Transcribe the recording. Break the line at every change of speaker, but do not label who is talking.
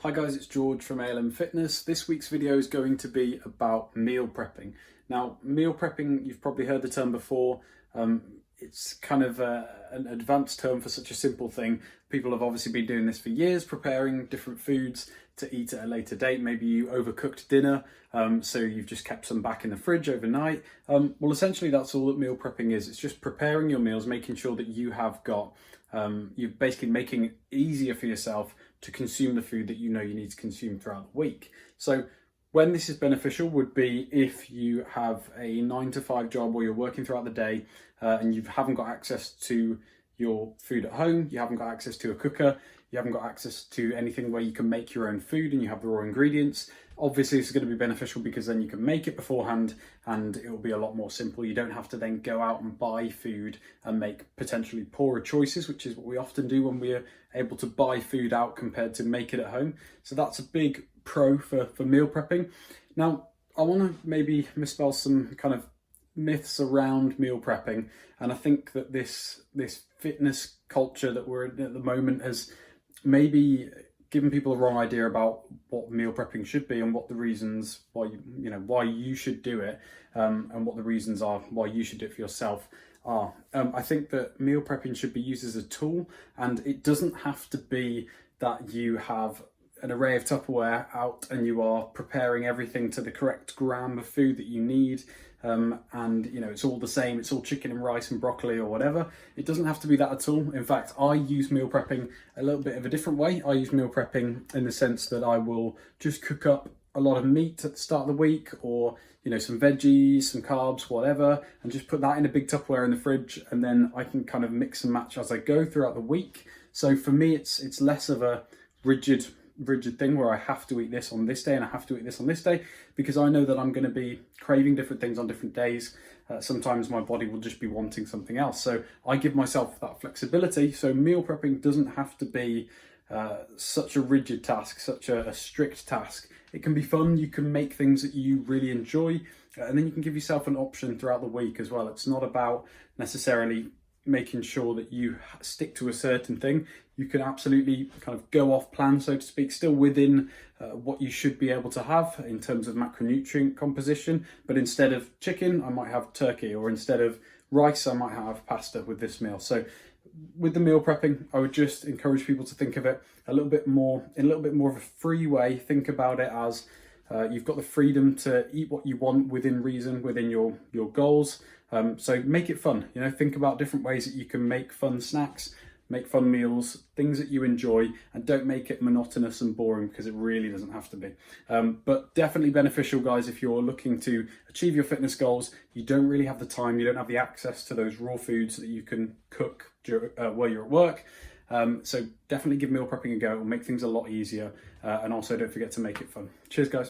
Hi guys, it's George from ALM Fitness. This week's video is going to be about meal prepping. Now, meal prepping, you've probably heard the term before. It's kind of an advanced term for such a simple thing. People have obviously been doing this for years, preparing different foods to eat at a later date. Maybe you overcooked dinner, so you've just kept some back in the fridge overnight. Well, essentially that's all that meal prepping is. It's just preparing your meals, making sure that you have got, you're basically making it easier for yourself to consume the food that you know you need to consume throughout the week. So when this is beneficial would be if you have a 9 to 5 job where you're working throughout the day and you haven't got access to your food at home, you haven't got access to a cooker, you haven't got access to anything where you can make your own food and you have the raw ingredients. Obviously, it's going to be beneficial because then you can make it beforehand and it will be a lot more simple. You don't have to then go out and buy food and make potentially poorer choices, which is what we often do when we're able to buy food out compared to make it at home. So that's a big pro for meal prepping. Now, I want to maybe misspell some kind of myths around meal prepping. And I think that this fitness culture that we're in at the moment has maybe given people a wrong idea about what meal prepping should be and what the reasons why you should do it, and what the reasons are why you should do it for yourself are. I think that meal prepping should be used as a tool, and it doesn't have to be that you have an array of Tupperware out and you are preparing everything to the correct gram of food that you need, and it's all the same, it's all chicken and rice and broccoli or whatever. It doesn't have to be that at all. In fact, I use meal prepping a little bit of a different way. I use meal prepping in the sense that I will just cook up a lot of meat at the start of the week, or some veggies, some carbs, whatever, and just put that in a big Tupperware in the fridge, and then I can kind of mix and match as I go throughout the week. So for me, it's less of a rigid thing where I have to eat this on this day and I have to eat this on this day, because I know that I'm going to be craving different things on different days. Sometimes my body will just be wanting something else. So I give myself that flexibility. So meal prepping doesn't have to be such a rigid task, such a strict task. It can be fun. You can make things that you really enjoy, and then you can give yourself an option throughout the week as well. It's not about necessarily making sure that you stick to a certain thing. You can absolutely kind of go off plan, so to speak, still within what you should be able to have in terms of macronutrient composition. But instead of chicken, I might have turkey, or instead of rice, I might have pasta with this meal. So with the meal prepping, I would just encourage people to think of it in a little bit more of a free way. Think about it as you've got the freedom to eat what you want within reason, within your goals. So make it fun. Think about different ways that you can make fun snacks, make fun meals, things that you enjoy, and don't make it monotonous and boring, because it really doesn't have to be. But definitely beneficial, guys, if you're looking to achieve your fitness goals. You don't really have the time, you don't have the access to those raw foods that you can cook while you're at work. So definitely give meal prepping a go. It will make things a lot easier. And also don't forget to make it fun. Cheers, guys.